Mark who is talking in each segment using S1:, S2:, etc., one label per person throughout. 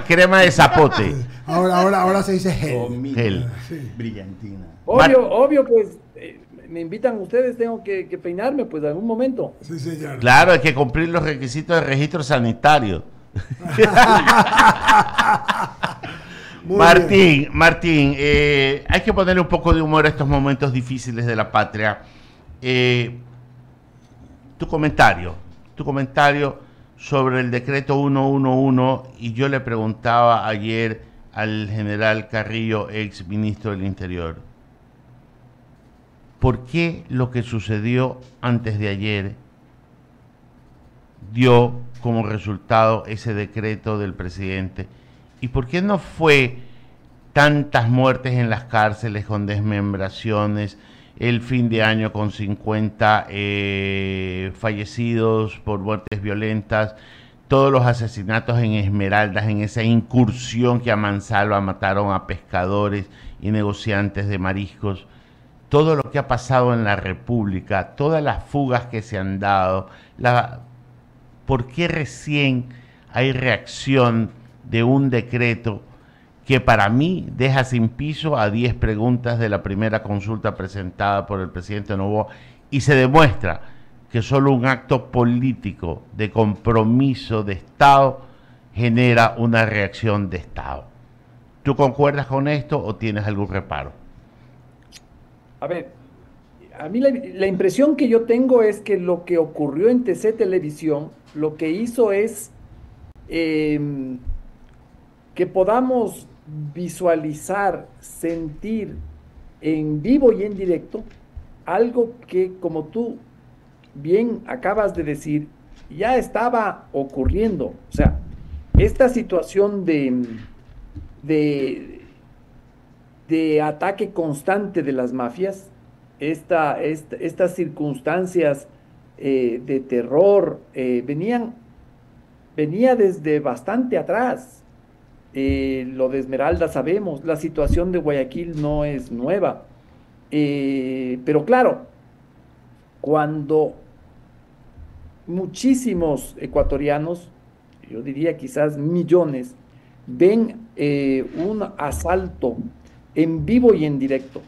S1: Crema de zapote.
S2: Ahora se dice gel.
S1: Gel.
S2: Sí.
S3: Brillantina.
S4: Obvio, pues, me invitan ustedes, tengo que peinarme, pues, en algún momento.
S2: Sí, señor.
S1: Claro, hay que cumplir los requisitos de registro sanitario. Martín, hay que ponerle un poco de humor a estos momentos difíciles de la patria. Tu comentario sobre el decreto 111, y yo le preguntaba ayer al general Carrillo, ex ministro del Interior, ¿por qué lo que sucedió antes de ayer dio como resultado ese decreto del presidente? ¿Y por qué no fue tantas muertes en las cárceles con desmembraciones, el fin de año con 50 fallecidos por muertes violentas, todos los asesinatos en Esmeraldas, en esa incursión que a mansalva mataron a pescadores y negociantes de mariscos, todo lo que ha pasado en la República, todas las fugas que se han dado, ¿por qué recién hay reacción de un decreto que para mí deja sin piso a 10 preguntas de la primera consulta presentada por el presidente Noboa, y se demuestra que solo un acto político de compromiso de Estado genera una reacción de Estado? ¿Tú concuerdas con esto o tienes algún reparo?
S4: A ver, a mí la impresión que yo tengo es que lo que ocurrió en TC Televisión, lo que hizo es que podamos visualizar, sentir en vivo y en directo algo que, como tú bien acabas de decir, ya estaba ocurriendo. O sea, esta situación de, de ataque constante de las mafias, estas circunstancias de terror, venía desde bastante atrás. Lo de Esmeralda sabemos, la situación de Guayaquil no es nueva. Pero claro, cuando muchísimos ecuatorianos, yo diría quizás millones, ven un asalto en vivo y en directo,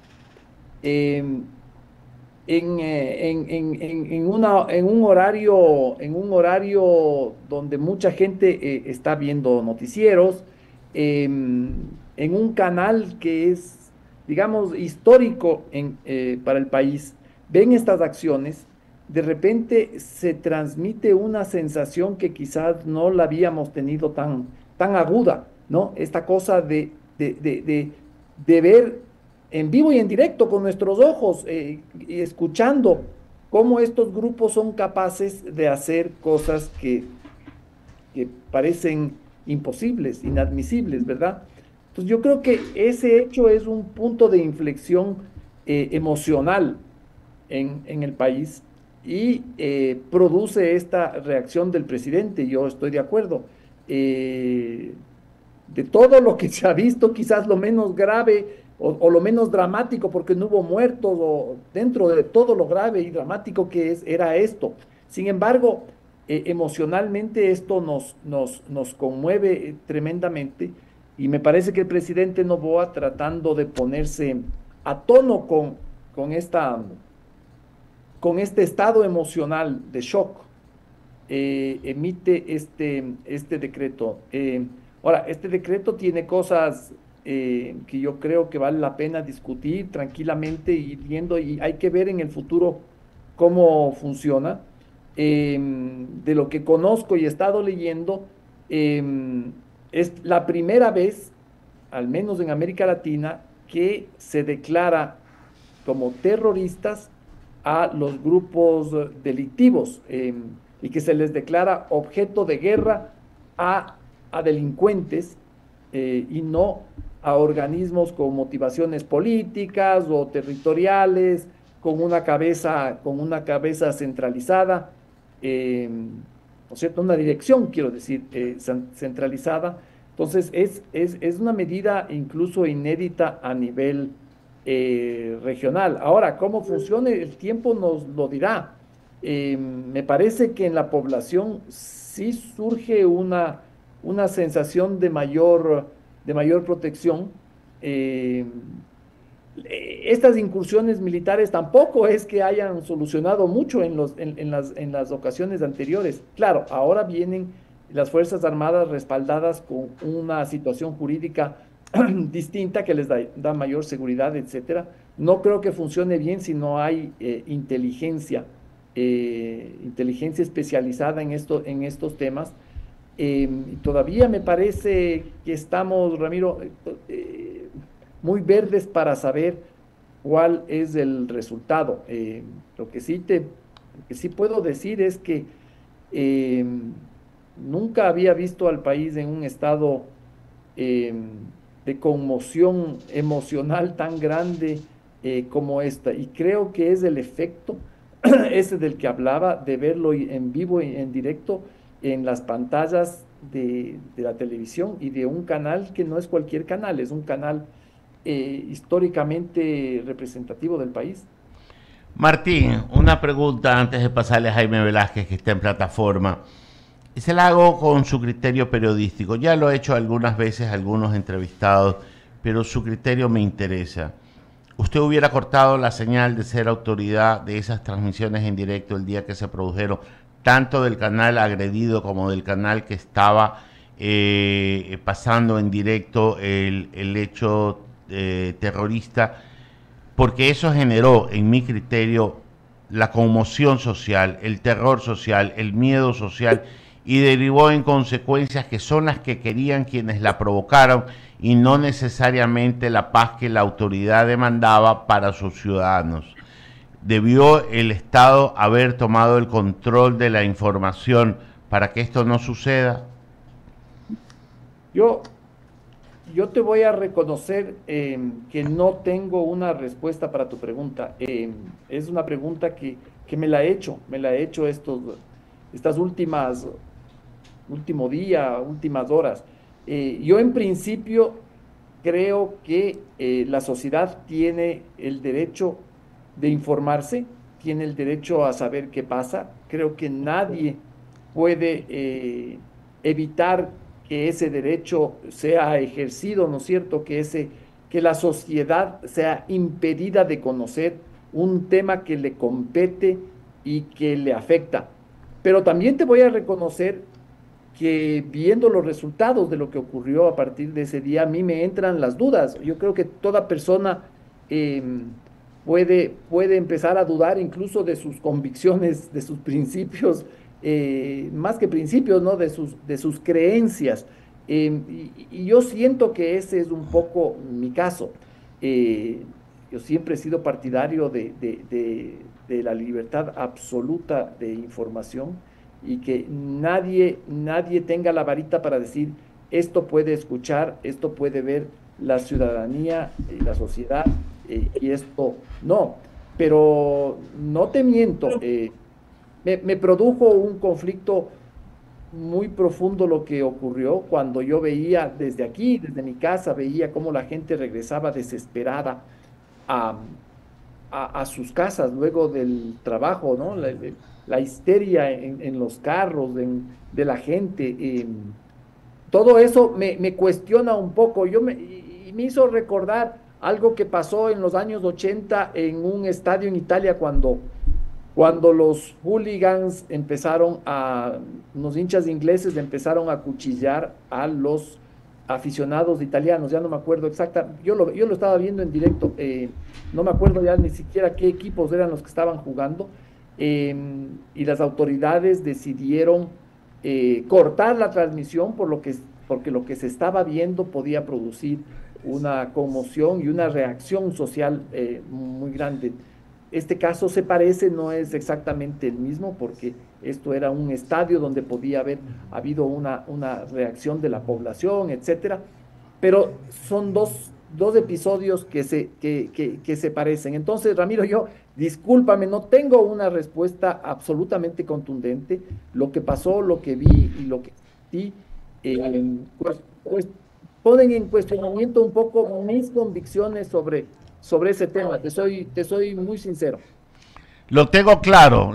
S4: eh, en un horario donde mucha gente está viendo noticieros, en un canal que es, digamos, histórico para el país, ven estas acciones, de repente se transmite una sensación que quizás no la habíamos tenido tan aguda, ¿no? Esta cosa de ver en vivo y en directo con nuestros ojos, y escuchando cómo estos grupos son capaces de hacer cosas que parecen imposibles, inadmisibles, ¿verdad? Entonces yo creo que ese hecho es un punto de inflexión emocional en el país, y produce esta reacción del presidente. Yo estoy de acuerdo. De todo lo que se ha visto, quizás lo menos grave o lo menos dramático, porque no hubo muertos, o dentro de todo lo grave y dramático era esto. Sin embargo, emocionalmente esto nos conmueve tremendamente, y me parece que el presidente Noboa, tratando de ponerse a tono con este estado emocional de shock, emite este decreto. Ahora, este decreto tiene cosas que yo creo que vale la pena discutir tranquilamente, y viendo, y hay que ver en el futuro cómo funciona. De lo que conozco y he estado leyendo, es la primera vez, al menos en América Latina, que se declara como terroristas a los grupos delictivos, y que se les declara objeto de guerra a delincuentes, y no a organismos con motivaciones políticas o territoriales, con una cabeza centralizada, ¿no es cierto? Una dirección, quiero decir, centralizada. Entonces, es una medida incluso inédita a nivel regional. Ahora, cómo funcione, el tiempo nos lo dirá. Me parece que en la población sí surge una sensación de mayor protección. Eh, Estas incursiones militares tampoco es que hayan solucionado mucho en las ocasiones anteriores. Claro, ahora vienen las Fuerzas Armadas respaldadas con una situación jurídica distinta que les da mayor seguridad, etcétera. No creo que funcione bien si no hay inteligencia especializada en estos temas. Todavía me parece que estamos, Ramiro, muy verdes para saber cuál es el resultado. Lo que sí puedo decir es que eh, nunca había visto al país en un estado eh, de conmoción emocional tan grande como esta. Y creo que es el efecto ese del que hablaba, de verlo en vivo y en directo en las pantallas de la televisión y de un canal que no es cualquier canal, es un canal históricamente representativo del país.
S1: Martín, una pregunta antes de pasarle a Jaime Velázquez, que está en plataforma. Y se la hago con su criterio periodístico. Ya lo he hecho algunas veces, algunos entrevistados, pero su criterio me interesa. ¿Usted hubiera cortado la señal de ser autoridad de esas transmisiones en directo el día que se produjeron, tanto del canal agredido como del canal que estaba pasando en directo el hecho terrorista? Porque eso generó, en mi criterio, la conmoción social, el terror social, el miedo social, y derivó en consecuencias que son las que querían quienes la provocaron y no necesariamente la paz que la autoridad demandaba para sus ciudadanos. ¿Debió el Estado haber tomado el control de la información para que esto no suceda?
S4: Yo, yo te voy a reconocer que no tengo una respuesta para tu pregunta. Es una pregunta que me la he hecho estas último día, últimas horas. Yo en principio creo que la sociedad tiene el derecho de informarse, tiene el derecho a saber qué pasa. Creo que nadie puede evitar que ese derecho sea ejercido, ¿no es cierto? Que la sociedad sea impedida de conocer un tema que le compete y que le afecta. Pero también te voy a reconocer que viendo los resultados de lo que ocurrió a partir de ese día, a mí me entran las dudas. Yo creo que toda persona eh, puede empezar a dudar incluso de sus convicciones, de sus principios, más que principios, ¿no? De sus creencias. Y yo siento que ese es un poco mi caso. Yo siempre he sido partidario de la libertad absoluta de información y que nadie tenga la varita para decir esto puede escuchar, esto puede ver la ciudadanía, la sociedad, y esto no. Pero no te miento, me produjo un conflicto muy profundo lo que ocurrió cuando yo veía desde aquí, desde mi casa, veía cómo la gente regresaba desesperada a, a sus casas luego del trabajo, ¿no? La histeria en los carros, de la gente. Todo eso me cuestiona un poco. Y me hizo recordar algo que pasó en los años 80 en un estadio en Italia cuando los hooligans unos hinchas ingleses empezaron a cuchillar a los aficionados italianos, ya no me acuerdo exacta, yo lo estaba viendo en directo, no me acuerdo ya ni siquiera qué equipos eran los que estaban jugando, eh, y las autoridades decidieron cortar la transmisión porque lo que se estaba viendo podía producir una conmoción y una reacción social muy grande. Este caso se parece, no es exactamente el mismo, porque esto era un estadio donde podía haber habido una reacción de la población, etcétera, pero son dos episodios que se parecen. Entonces, Ramiro, yo, discúlpame, no tengo una respuesta absolutamente contundente. Lo que pasó, lo que vi y lo que sentí, pues, ponen en cuestionamiento un poco mis convicciones sobre ese tema. Te soy muy sincero.
S1: Lo tengo claro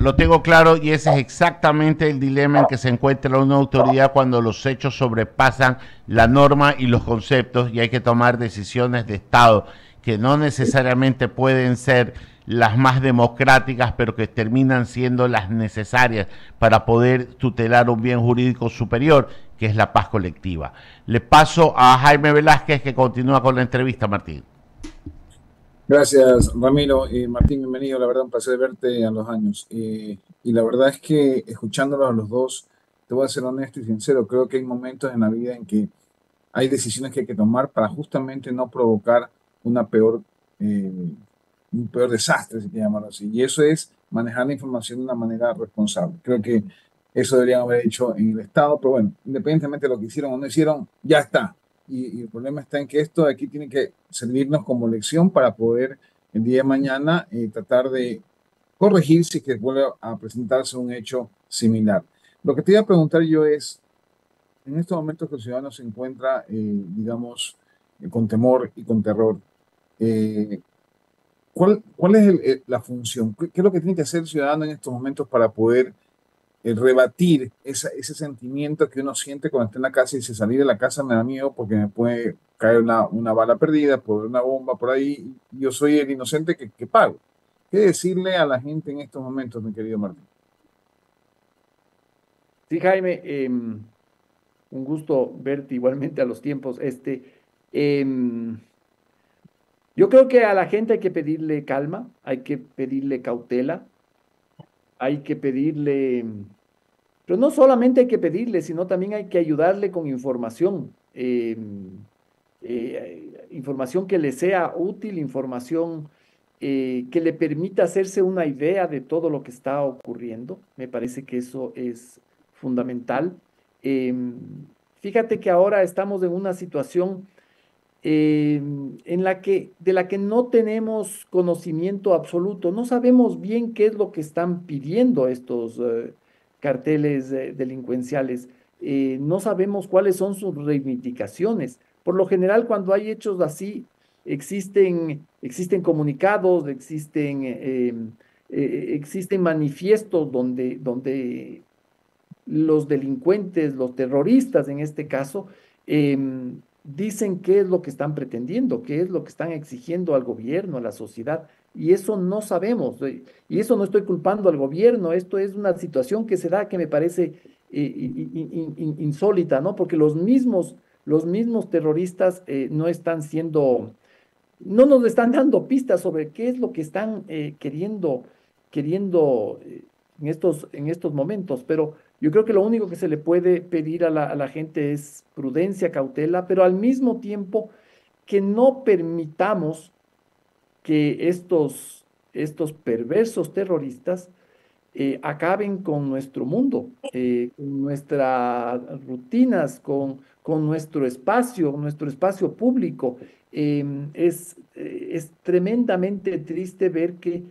S1: y ese es exactamente el dilema en que se encuentra una autoridad cuando los hechos sobrepasan la norma y los conceptos y hay que tomar decisiones de Estado que no necesariamente pueden ser las más democráticas, pero que terminan siendo las necesarias para poder tutelar un bien jurídico superior, que es la paz colectiva. Le paso a Jaime Velázquez, que continúa con la entrevista, Martín.
S3: Gracias, Ramiro. Martín, bienvenido. La verdad, un placer verte a los años. Y la verdad es que escuchándolos a los dos, te voy a ser honesto y sincero, creo que hay momentos en la vida en que hay decisiones que hay que tomar para justamente no provocar una peor, eh, un peor desastre, si quiere llamarlo así. Y eso es manejar la información de una manera responsable. Creo que eso deberían haber hecho en el Estado, pero bueno, independientemente de lo que hicieron o no hicieron, ya está. Y el problema está en que esto de aquí tiene que servirnos como lección para poder el día de mañana tratar de corregir si que vuelve a presentarse un hecho similar. Lo que te iba a preguntar yo es, en estos momentos que el ciudadano se encuentra, digamos, con temor y con terror, eh, ¿cuál es la función? ¿Qué es lo que tiene que hacer el ciudadano en estos momentos para poder rebatir ese sentimiento que uno siente cuando está en la casa y dice salir de la casa me da miedo porque me puede caer una bala perdida, por una bomba por ahí, y yo soy el inocente que pago? ¿Qué decirle a la gente en estos momentos, mi querido Martín?
S4: Sí, Jaime, un gusto verte igualmente a los tiempos. Em, yo creo que a la gente hay que pedirle calma, hay que pedirle cautela, hay que pedirle, pero no solamente hay que pedirle, sino también hay que ayudarle con información, información que le sea útil, información que le permita hacerse una idea de todo lo que está ocurriendo. Me parece que eso es fundamental. Em, Fíjate que ahora estamos en una situación en de la que no tenemos conocimiento absoluto. No sabemos bien qué es lo que están pidiendo estos carteles delincuenciales. No sabemos cuáles son sus reivindicaciones. Por lo general, cuando hay hechos así, existen comunicados, existen manifiestos donde los delincuentes, los terroristas en este caso, dicen qué es lo que están pretendiendo, qué es lo que están exigiendo al gobierno, a la sociedad, y eso no sabemos. Y eso no estoy culpando al gobierno, esto es una situación que se da que me parece insólita, ¿no? Porque los mismos terroristas no están siendo, no nos están dando pistas sobre qué es lo que están queriendo en estos momentos, pero yo creo que lo único que se le puede pedir a la gente es prudencia, cautela, pero al mismo tiempo que no permitamos que estos perversos terroristas acaben con nuestro mundo, con nuestras rutinas, con nuestro espacio público. Es tremendamente triste ver que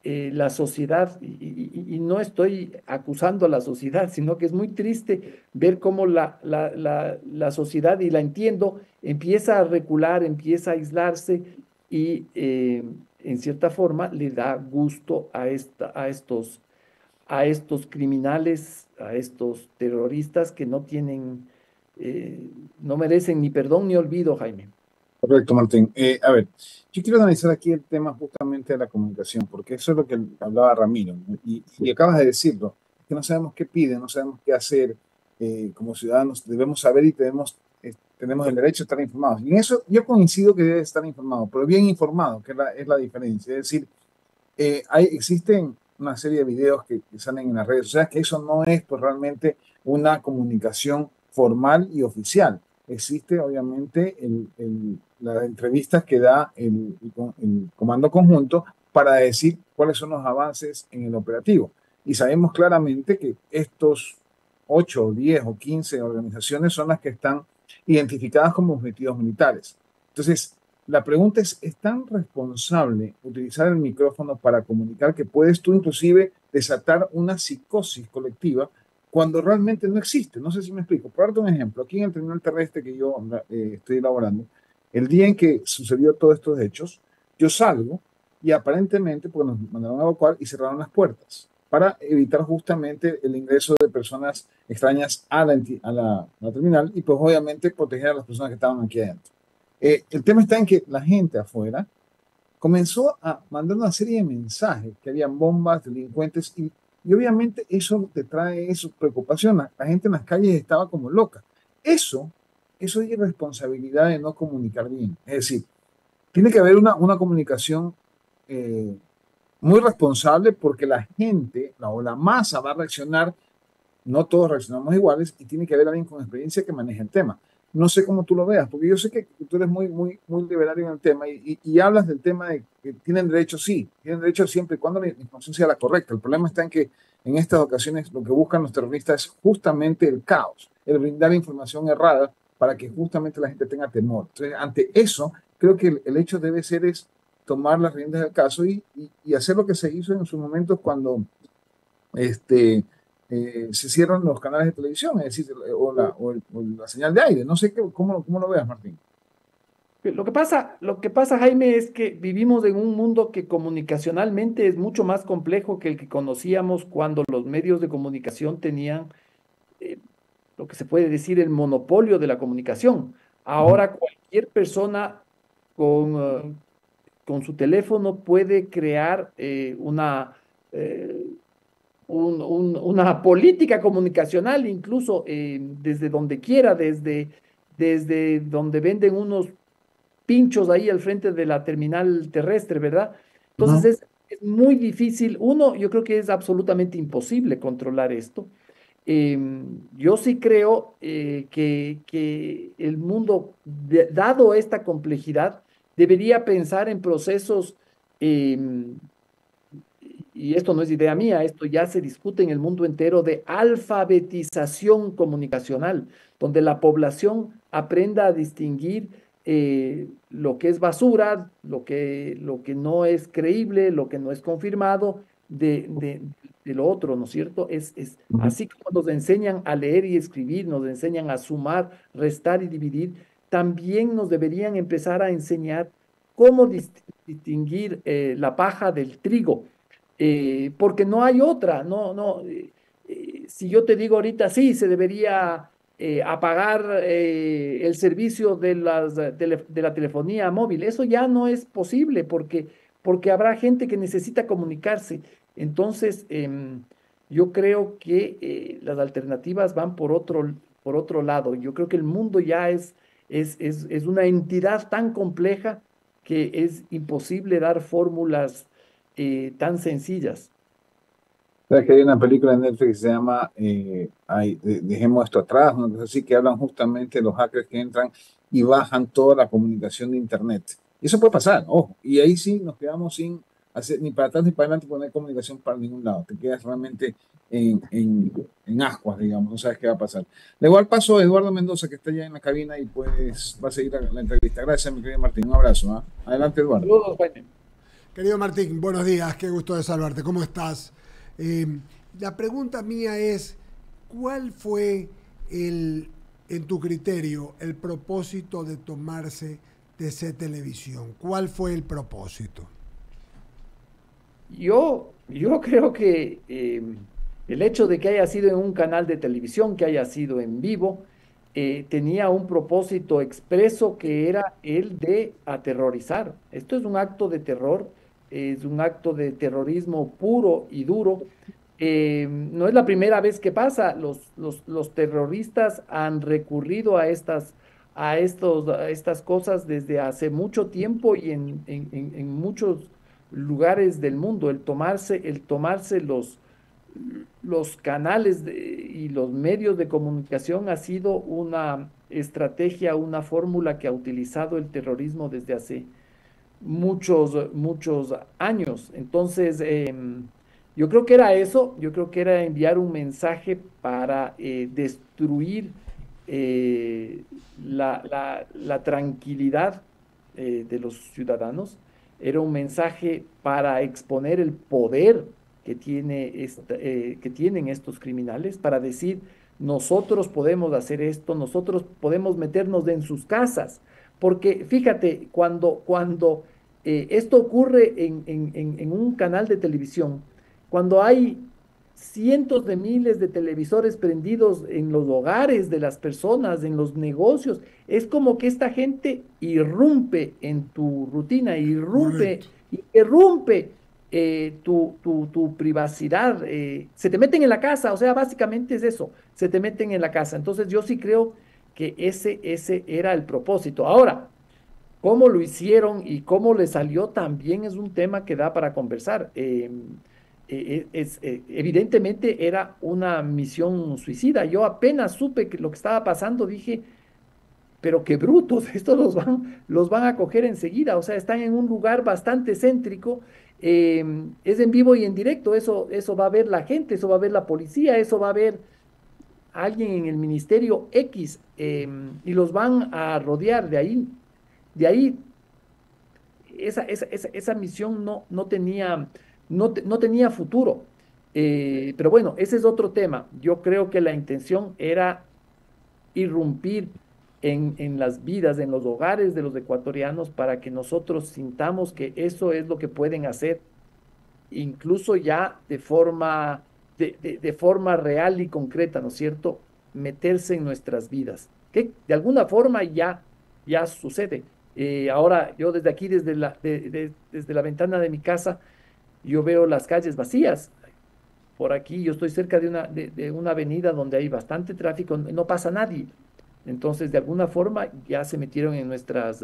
S4: la sociedad, y no estoy acusando a la sociedad, sino que es muy triste ver cómo la sociedad, y la entiendo, empieza a recular, empieza a aislarse y en cierta forma le da gusto a estos criminales, a estos terroristas que no tienen, no merecen ni perdón ni olvido, Jaime.
S3: Correcto, Martín. A ver, yo quiero analizar aquí el tema justamente de la comunicación, porque eso es lo que hablaba Ramiro, ¿no? Y acabas de decirlo, que no sabemos qué piden, no sabemos qué hacer. Como ciudadanos debemos saber y tenemos el derecho a estar informados. Y en eso yo coincido que debe estar informado, pero bien informado, que es la diferencia. Es decir, existen una serie de videos que salen en las redes sociales, que eso no es pues, realmente una comunicación formal y oficial. Existe obviamente las entrevistas que da el Comando Conjunto para decir cuáles son los avances en el operativo. Y sabemos claramente que estos 8, 10 o 15 organizaciones son las que están identificadas como objetivos militares. Entonces, la pregunta ¿es tan responsable utilizar el micrófono para comunicar que puedes tú inclusive desatar una psicosis colectiva cuando realmente no existe? No sé si me explico. Por darte un ejemplo, aquí en el terminal terrestre que yo estoy elaborando, el día en que sucedió todos estos hechos, yo salgo y aparentemente pues, nos mandaron a evacuar y cerraron las puertas para evitar justamente el ingreso de personas extrañas a la terminal y pues obviamente proteger a las personas que estaban aquí adentro. El tema está en que la gente afuera comenzó a mandar una serie de mensajes, que habían bombas, delincuentes, y obviamente eso te trae eso, preocupación. La gente en las calles estaba como loca. Eso, eso es irresponsabilidad de no comunicar bien. Es decir, tiene que haber una comunicación eh, muy responsable porque la gente o la masa va a reaccionar, no todos reaccionamos iguales y tiene que haber alguien con experiencia que maneje el tema. No sé cómo tú lo veas, porque yo sé que tú eres muy liberario en el tema y hablas del tema de que tienen derecho, sí, tienen derecho siempre y cuando la información sea la correcta. El problema está en que en estas ocasiones lo que buscan los terroristas es justamente el caos, el brindar información errada para que justamente la gente tenga temor. Entonces, ante eso, creo que el hecho debe ser es tomar las riendas del caso y hacer lo que se hizo en sus momentos cuando este, se cierran los canales de televisión, es decir, o la señal de aire. No sé cómo lo veas, Martín.
S4: Lo que pasa, Jaime, es que vivimos en un mundo que comunicacionalmente es mucho más complejo que el que conocíamos cuando los medios de comunicación tenían eh, lo que se puede decir el monopolio de la comunicación.
S3: Ujú.
S4: Ahora cualquier persona con, con su teléfono puede crear eh, una política comunicacional, incluso desde donde quiera, desde donde venden unos pinchos ahí al frente de la terminal terrestre, ¿verdad? Entonces
S3: Ujú.
S4: es muy difícil. Uno, yo creo que es absolutamente imposible controlar esto. Yo sí creo que el mundo, dado esta complejidad, debería pensar en procesos, em, y esto no es idea mía, esto ya se discute en el mundo entero, de alfabetización comunicacional, donde la población aprenda a distinguir lo que es basura, lo que no es creíble, lo que no es confirmado de lo otro, ¿no es cierto? Es
S3: Ujú.
S4: así como nos enseñan a leer y escribir, nos enseñan a sumar, restar y dividir, también nos deberían empezar a enseñar cómo distinguir la paja del trigo, porque no hay otra, si yo te digo ahorita, sí, se debería apagar el servicio de la telefonía móvil, eso ya no es posible porque habrá gente que necesita comunicarse. Entonces, yo creo que las alternativas van por otro lado. Yo creo que el mundo ya es una entidad tan compleja que es imposible dar fórmulas tan sencillas.
S3: Sabes que hay una película en Netflix que se llama Dejemos esto atrás, una cosa así, que hablan justamente de los hackers que entran y bajan toda la comunicación de Internet. Y eso puede pasar, ojo. Y ahí sí nos quedamos sin hacer ni para atrás ni para adelante, porque no hay comunicación para ningún lado. Te quedas realmente en ascuas, digamos, no sabes qué va a pasar. Le igual paso a Eduardo Mendoza, que está ya en la cabina y pues va a seguir la entrevista. Gracias, mi querido Martín. Un abrazo. ¿Ah? Adelante, Eduardo.
S4: Saludos, Jaime.
S2: Querido Martín, buenos días, qué gusto de saludarte. ¿Cómo estás? Eh, la pregunta mía es, ¿cuál fue en tu criterio, el propósito de tomarse TC Televisión? ¿Cuál fue el propósito?
S4: Yo creo que el hecho de que haya sido en un canal de televisión, que haya sido en vivo, tenía un propósito expreso que era el de aterrorizar. Esto es un acto de terror, es un acto de terrorismo puro y duro. No es la primera vez que pasa. Los terroristas han recurrido a estas cosas desde hace mucho tiempo y en muchos lugares del mundo. El tomarse los canales y los medios de comunicación ha sido una estrategia, una fórmula que ha utilizado el terrorismo desde hace muchos años. Entonces, yo creo que era eso, yo creo que era enviar un mensaje para destruir eh, la tranquilidad de los ciudadanos, era un mensaje para exponer el poder que tienen estos criminales, para decir, nosotros podemos hacer esto, nosotros podemos meternos en sus casas, porque fíjate, cuando Esto ocurre en un canal de televisión, cuando hay cientos de miles de televisores prendidos en los hogares de las personas, en los negocios. Es como que esta gente irrumpe en tu rutina,
S2: Correcto.
S4: irrumpe tu privacidad. Se te meten en la casa, o sea, básicamente es eso, se te meten en la casa. Entonces yo sí creo que ese era el propósito. Ahora, cómo lo hicieron y cómo le salió también es un tema que da para conversar. Evidentemente era una misión suicida. Yo apenas supe que lo que estaba pasando, dije, pero qué brutos, estos los van a coger enseguida. O sea, están en un lugar bastante céntrico. Es en vivo y en directo, eso va a ver la gente, eso va a ver la policía, eso va a ver alguien en el ministerio X, y los van a rodear. De ahí esa misión no tenía futuro. Pero bueno, ese es otro tema. Yo creo que la intención era irrumpir en las vidas, en los hogares de los ecuatorianos, para que nosotros sintamos que eso es lo que pueden hacer, incluso ya de forma real y concreta, ¿no es cierto? Meterse en nuestras vidas, que de alguna forma ya sucede. Ahora, yo desde aquí, desde la ventana de mi casa, yo veo las calles vacías. Por aquí yo estoy cerca de una avenida donde hay bastante tráfico, no pasa nadie. Entonces, de alguna forma, ya se metieron en nuestras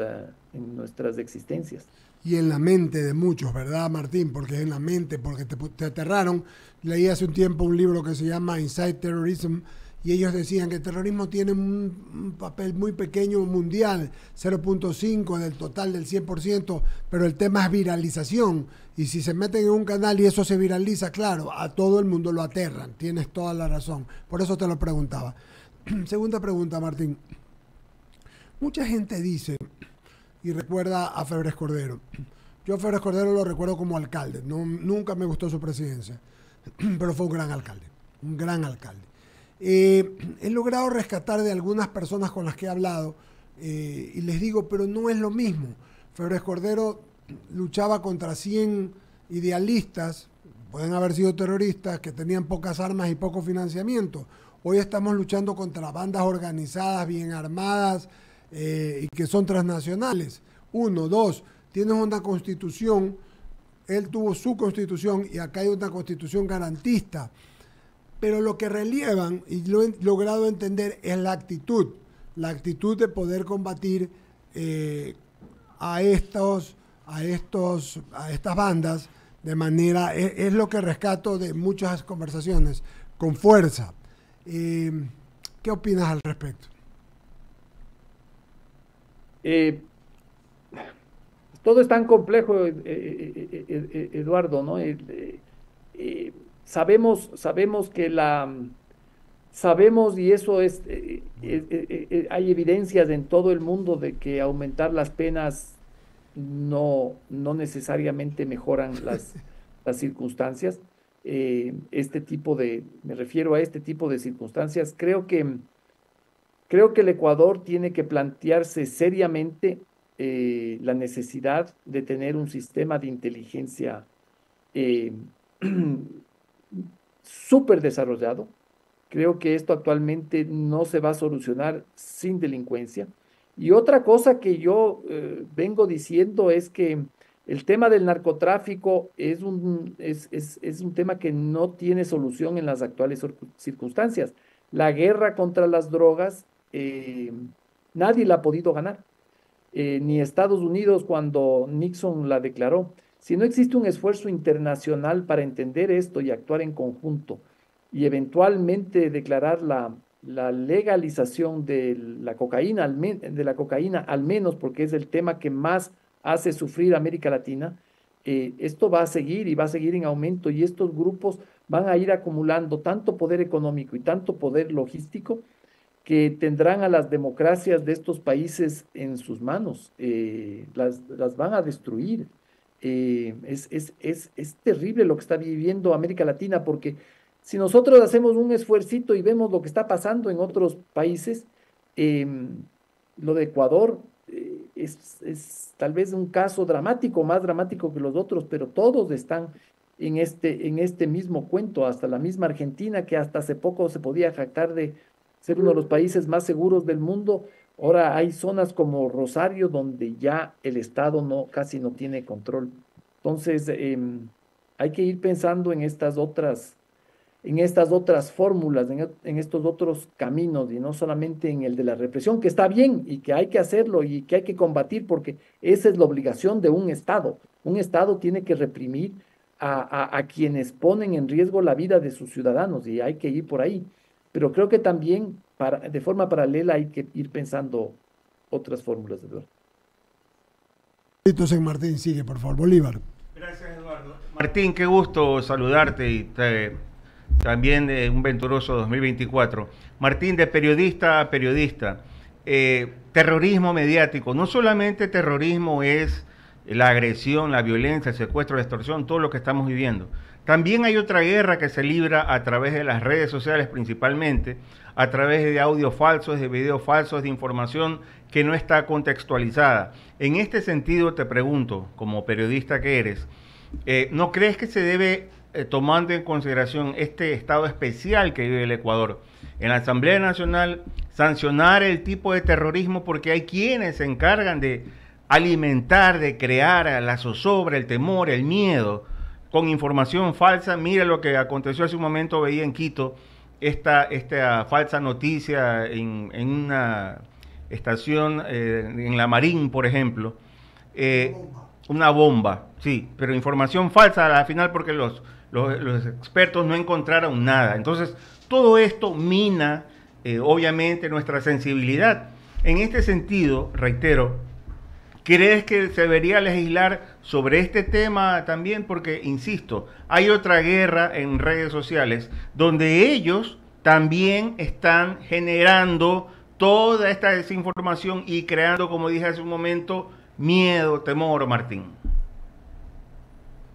S4: existencias.
S2: Y en la mente de muchos, ¿verdad, Martín? Porque es en la mente, porque te aterraron. Leí hace un tiempo un libro que se llama Inside Terrorism y ellos decían que el terrorismo tiene un papel muy pequeño mundial, 0.5 del total del 100%, pero el tema es viralización. Y si se meten en un canal y eso se viraliza, claro, a todo el mundo lo aterran. Tienes toda la razón. Por eso te lo preguntaba. Segunda pregunta, Martín. Mucha gente dice y recuerda a Febres Cordero. Yo a Febres Cordero lo recuerdo como alcalde. No, nunca me gustó su presidencia, pero fue un gran alcalde. Un gran alcalde. He logrado rescatar de algunas personas con las que he hablado y les digo, pero no es lo mismo. Febres Cordero luchaba contra 100 idealistas, pueden haber sido terroristas, que tenían pocas armas y poco financiamiento. Hoy estamos luchando contra bandas organizadas, bien armadas, y que son transnacionales. Uno, dos, tienes una constitución, él tuvo su constitución y acá hay una constitución garantista. Pero lo que relievan, y lo he logrado entender, es la actitud de poder combatir a estas bandas de manera, es lo que rescato de muchas conversaciones, con fuerza. ¿Qué opinas al respecto?
S4: Eh, Todo es tan complejo, Eduardo, ¿no? Eh, sabemos sabemos, y eso hay evidencias en todo el mundo de que aumentar las penas no necesariamente mejoran las circunstancias. Me refiero a este tipo de circunstancias. Creo que el Ecuador tiene que plantearse seriamente la necesidad de tener un sistema de inteligencia eh, súper desarrollado. Creo que esto actualmente no se va a solucionar sin delincuencia. Y otra cosa que yo vengo diciendo es que el tema del narcotráfico es un tema que no tiene solución en las actuales circunstancias. La guerra contra las drogas, nadie la ha podido ganar, ni Estados Unidos cuando Nixon la declaró. Si no existe un esfuerzo internacional para entender esto y actuar en conjunto y eventualmente declarar la legalización de la cocaína, al menos porque es el tema que más hace sufrir a América Latina, esto va a seguir y va a seguir en aumento, y estos grupos van a ir acumulando tanto poder económico y tanto poder logístico que tendrán a las democracias de estos países en sus manos. Las van a destruir. Es terrible lo que está viviendo América Latina, porque si nosotros hacemos un esfuercito y vemos lo que está pasando en otros países, lo de Ecuador es tal vez un caso dramático, más dramático que los otros, pero todos están en este mismo cuento, hasta la misma Argentina, que hasta hace poco se podía jactar de ser uno de los países más seguros del mundo. Ahora hay zonas como Rosario donde ya el Estado casi no tiene control. Entonces, hay que ir pensando en estas otras fórmulas, en estos otros caminos, y no solamente en el de la represión, que está bien y que hay que hacerlo y que hay que combatir, porque esa es la obligación de un Estado. Un Estado tiene que reprimir a quienes ponen en riesgo la vida de sus ciudadanos, y hay que ir por ahí. Pero creo que también de forma paralela hay que ir pensando otras fórmulas, Eduardo.
S2: Entonces, Martín, sigue, por favor. Bolívar.
S5: Gracias, Eduardo. Martín, qué gusto saludarte y también de un venturoso 2024. Martín, de periodista a periodista, terrorismo mediático. No solamente terrorismo es la agresión, la violencia, el secuestro, la extorsión, todo lo que estamos viviendo. También hay otra guerra que se libra a través de las redes sociales, principalmente a través de audios falsos, de videos falsos, de información que no está contextualizada. En este sentido te pregunto, como periodista que eres, ¿no crees que se debe, tomando en consideración este estado especial que vive el Ecuador, en la Asamblea Nacional sancionar el tipo de terrorismo? Porque hay quienes se encargan de alimentar, de crear la zozobra, el temor, el miedo, con información falsa. Mira lo que aconteció hace un momento, veía en Quito esta falsa noticia en una estación, en La Marín, por ejemplo, una bomba, sí, pero información falsa al final porque los expertos no encontraron nada. Entonces, todo esto mina, obviamente, nuestra sensibilidad. En este sentido, reitero, ¿crees que se debería legislar sobre este tema también? Porque, insisto, hay otra guerra en redes sociales donde ellos también están generando toda esta desinformación y creando, como dije hace un momento, miedo, temor, Martín.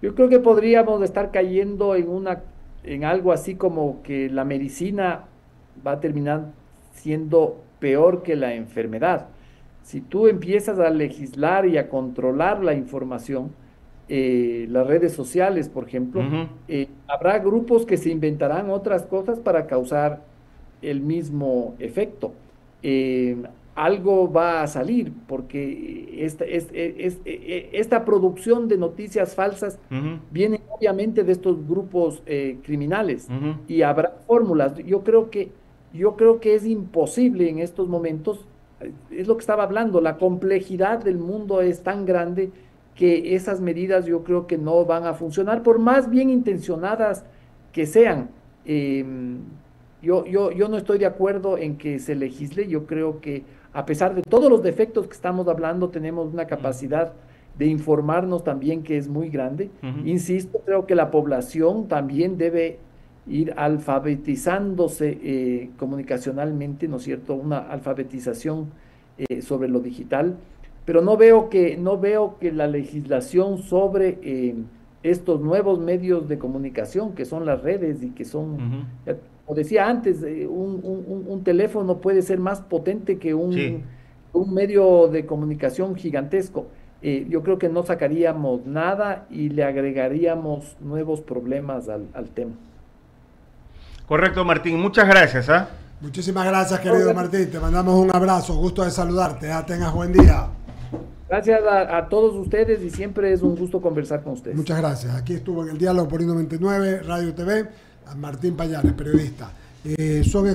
S4: Yo creo que podríamos estar cayendo en algo así como que la medicina va a terminar siendo peor que la enfermedad. Si tú empiezas a legislar y a controlar la información, las redes sociales, por ejemplo, habrá grupos que se inventarán otras cosas para causar el mismo efecto. Algo va a salir, porque esta producción de noticias falsas viene obviamente de estos grupos criminales, y habrá fórmulas. Yo creo que es imposible en estos momentos. Es lo que estaba hablando, la complejidad del mundo es tan grande que esas medidas yo creo que no van a funcionar, por más bien intencionadas que sean. Yo no estoy de acuerdo en que se legisle. Yo creo que a pesar de todos los defectos que estamos hablando, tenemos una capacidad de informarnos también que es muy grande. Insisto, creo que la población también debe ir alfabetizándose comunicacionalmente, ¿no es cierto? Una alfabetización sobre lo digital, pero no veo que la legislación sobre estos nuevos medios de comunicación, que son las redes y que son, como decía antes, un teléfono puede ser más potente que un medio de comunicación gigantesco. Yo creo que no sacaríamos nada y le agregaríamos nuevos problemas al tema.
S5: Correcto, Martín. Muchas gracias.
S2: Muchísimas gracias, querido Martín. Te mandamos un abrazo. Gusto de saludarte. Tengas buen día.
S4: Gracias a todos ustedes, y siempre es un gusto conversar con ustedes.
S2: Muchas gracias. Aquí estuvo en el Diálogo por I99, Radio TV, Martín Payares, periodista. Son